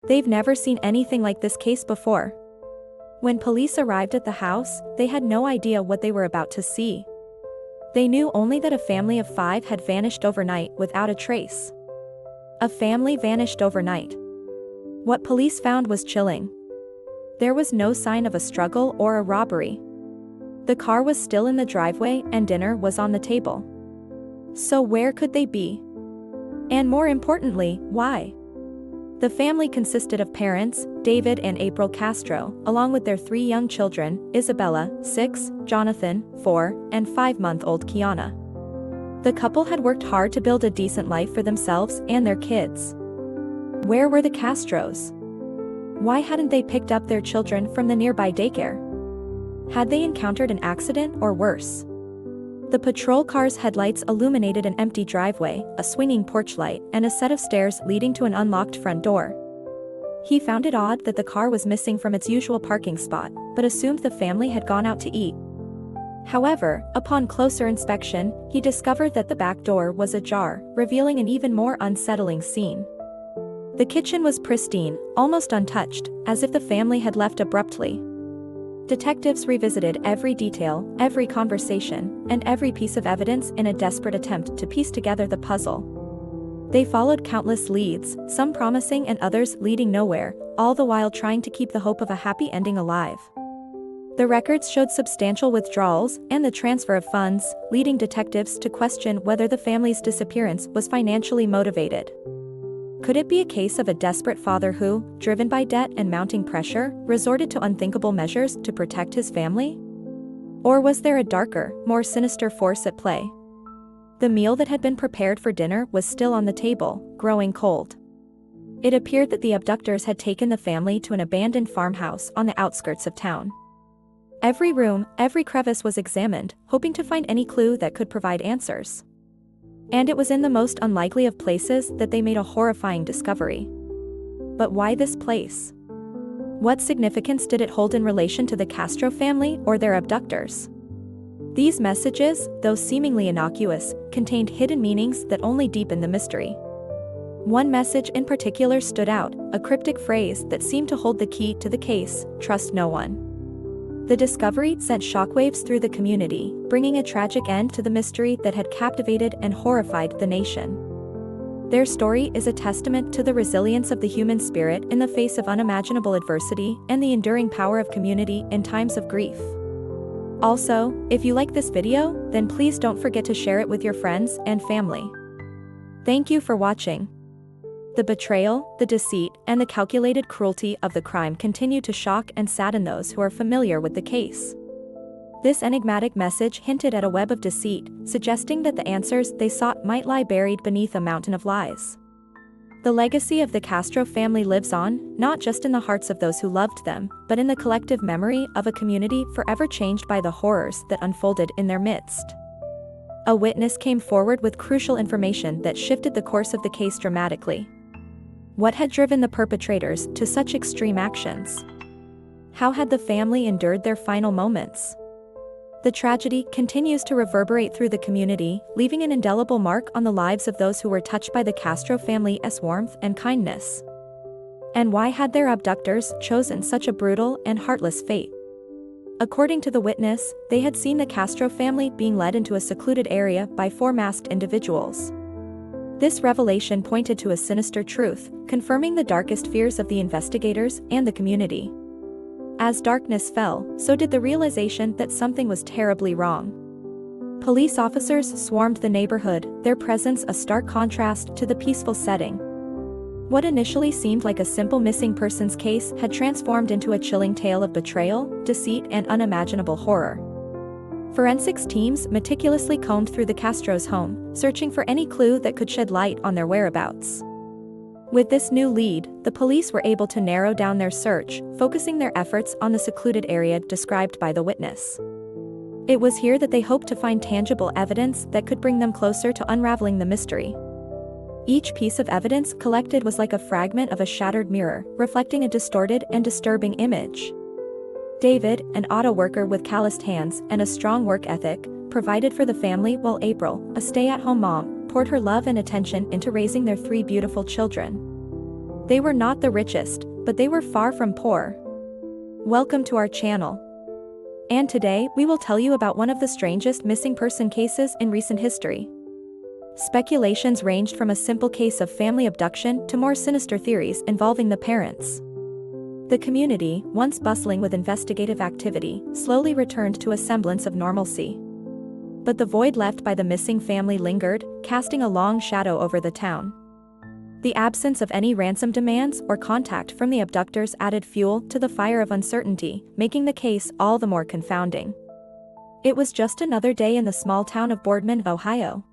They've never seen anything like this case before. When police arrived at the house, they had no idea what they were about to see. They knew only that a family of 5 had vanished overnight without a trace. A family vanished overnight. What police found was chilling. There was no sign of a struggle or a robbery. The car was still in the driveway and dinner was on the table. So where could they be? And more importantly, why? The family consisted of parents, David and April Castro, along with their 3 young children, Isabella, 6, Jonathan, 4, and 5-month-old Kiana. The couple had worked hard to build a decent life for themselves and their kids. Where were the Castros? Why hadn't they picked up their children from the nearby daycare? Had they encountered an accident or worse? The patrol car's headlights illuminated an empty driveway, a swinging porch light, and a set of stairs leading to an unlocked front door. He found it odd that the car was missing from its usual parking spot, but assumed the family had gone out to eat. However, upon closer inspection, he discovered that the back door was ajar, revealing an even more unsettling scene. The kitchen was pristine, almost untouched, as if the family had left abruptly. Detectives revisited every detail, every conversation, and every piece of evidence in a desperate attempt to piece together the puzzle. They followed countless leads, some promising and others leading nowhere, all the while trying to keep the hope of a happy ending alive. The records showed substantial withdrawals and the transfer of funds, leading detectives to question whether the family's disappearance was financially motivated. Could it be a case of a desperate father who, driven by debt and mounting pressure, resorted to unthinkable measures to protect his family? Or was there a darker, more sinister force at play? The meal that had been prepared for dinner was still on the table, growing cold. It appeared that the abductors had taken the family to an abandoned farmhouse on the outskirts of town. Every room, every crevice was examined, hoping to find any clue that could provide answers. And it was in the most unlikely of places that they made a horrifying discovery. But why this place? What significance did it hold in relation to the Castro family or their abductors? These messages, though seemingly innocuous, contained hidden meanings that only deepened the mystery. One message in particular stood out, a cryptic phrase that seemed to hold the key to the case: trust no one. The discovery sent shockwaves through the community, bringing a tragic end to the mystery that had captivated and horrified the nation. Their story is a testament to the resilience of the human spirit in the face of unimaginable adversity and the enduring power of community in times of grief. Also, if you like this video, then please don't forget to share it with your friends and family. Thank you for watching. The betrayal, the deceit, and the calculated cruelty of the crime continue to shock and sadden those who are familiar with the case. This enigmatic message hinted at a web of deceit, suggesting that the answers they sought might lie buried beneath a mountain of lies. The legacy of the Castro family lives on, not just in the hearts of those who loved them, but in the collective memory of a community forever changed by the horrors that unfolded in their midst. A witness came forward with crucial information that shifted the course of the case dramatically. What had driven the perpetrators to such extreme actions? How had the family endured their final moments? The tragedy continues to reverberate through the community, leaving an indelible mark on the lives of those who were touched by the Castro family's warmth and kindness. And why had their abductors chosen such a brutal and heartless fate? According to the witness, they had seen the Castro family being led into a secluded area by 4 masked individuals. This revelation pointed to a sinister truth, confirming the darkest fears of the investigators and the community. As darkness fell, so did the realization that something was terribly wrong. Police officers swarmed the neighborhood, their presence a stark contrast to the peaceful setting. What initially seemed like a simple missing persons case had transformed into a chilling tale of betrayal, deceit, and unimaginable horror. Forensics teams meticulously combed through the Castro's home, searching for any clue that could shed light on their whereabouts. With this new lead, the police were able to narrow down their search, focusing their efforts on the secluded area described by the witness. It was here that they hoped to find tangible evidence that could bring them closer to unraveling the mystery. Each piece of evidence collected was like a fragment of a shattered mirror, reflecting a distorted and disturbing image. David, an auto worker with calloused hands and a strong work ethic, provided for the family, while April, a stay-at-home mom, poured her love and attention into raising their 3 beautiful children. They were not the richest, but they were far from poor. Welcome to our channel. And today, we will tell you about one of the strangest missing person cases in recent history. Speculations ranged from a simple case of family abduction to more sinister theories involving the parents. The community, once bustling with investigative activity, slowly returned to a semblance of normalcy. But the void left by the missing family lingered, casting a long shadow over the town. The absence of any ransom demands or contact from the abductors added fuel to the fire of uncertainty, making the case all the more confounding. It was just another day in the small town of Boardman, Ohio.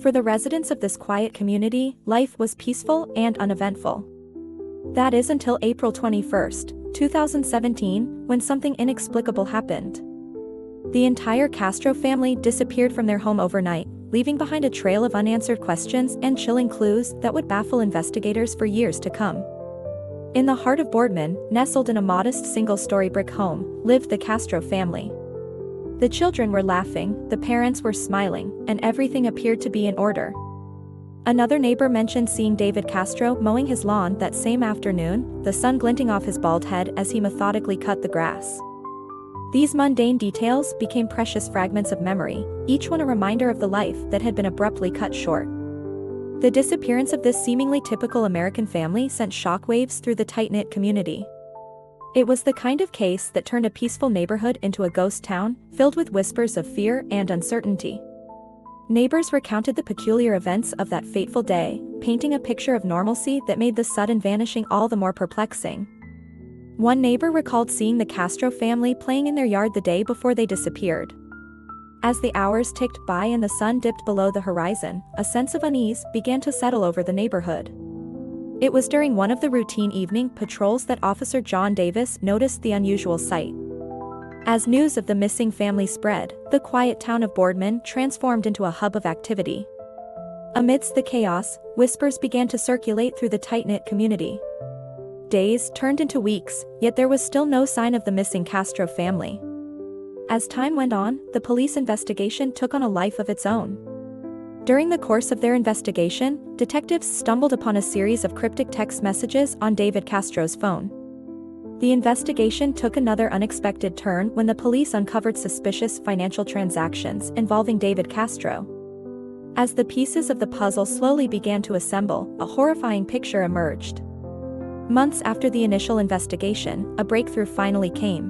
For the residents of this quiet community, life was peaceful and uneventful. That is until April 21, 2017, when something inexplicable happened. The entire Castro family disappeared from their home overnight, leaving behind a trail of unanswered questions and chilling clues that would baffle investigators for years to come. In the heart of Boardman, nestled in a modest single-story brick home, lived the Castro family. The children were laughing, the parents were smiling, and everything appeared to be in order. Another neighbor mentioned seeing David Castro mowing his lawn that same afternoon, the sun glinting off his bald head as he methodically cut the grass. These mundane details became precious fragments of memory, each one a reminder of the life that had been abruptly cut short. The disappearance of this seemingly typical American family sent shockwaves through the tight-knit community. It was the kind of case that turned a peaceful neighborhood into a ghost town, filled with whispers of fear and uncertainty. Neighbors recounted the peculiar events of that fateful day, painting a picture of normalcy that made the sudden vanishing all the more perplexing. One neighbor recalled seeing the Castro family playing in their yard the day before they disappeared. As the hours ticked by and the sun dipped below the horizon, a sense of unease began to settle over the neighborhood. It was during one of the routine evening patrols that Officer John Davis noticed the unusual sight. As news of the missing family spread, the quiet town of Boardman transformed into a hub of activity. Amidst the chaos, whispers began to circulate through the tight-knit community. Days turned into weeks, yet there was still no sign of the missing Castro family. As time went on, the police investigation took on a life of its own. During the course of their investigation, detectives stumbled upon a series of cryptic text messages on David Castro's phone. The investigation took another unexpected turn when the police uncovered suspicious financial transactions involving David Castro. As the pieces of the puzzle slowly began to assemble, a horrifying picture emerged. Months after the initial investigation, a breakthrough finally came.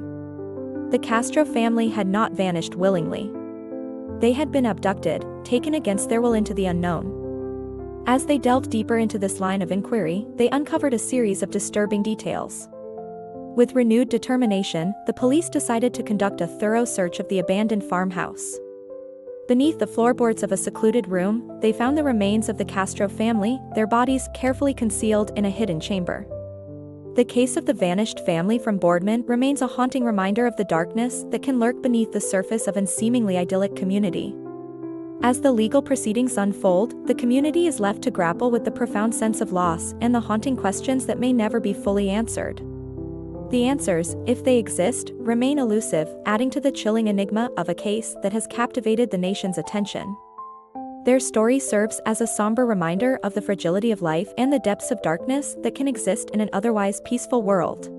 The Castro family had not vanished willingly. They had been abducted, taken against their will into the unknown. As they delved deeper into this line of inquiry, they uncovered a series of disturbing details. With renewed determination, the police decided to conduct a thorough search of the abandoned farmhouse. Beneath the floorboards of a secluded room, they found the remains of the Castro family, their bodies carefully concealed in a hidden chamber. The case of the vanished family from Boardman remains a haunting reminder of the darkness that can lurk beneath the surface of a seemingly idyllic community. As the legal proceedings unfold, the community is left to grapple with the profound sense of loss and the haunting questions that may never be fully answered. The answers, if they exist, remain elusive, adding to the chilling enigma of a case that has captivated the nation's attention. Their story serves as a somber reminder of the fragility of life and the depths of darkness that can exist in an otherwise peaceful world.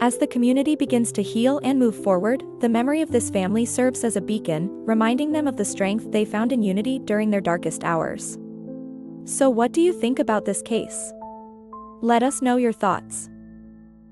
As the community begins to heal and move forward, the memory of this family serves as a beacon, reminding them of the strength they found in unity during their darkest hours. So what do you think about this case? Let us know your thoughts.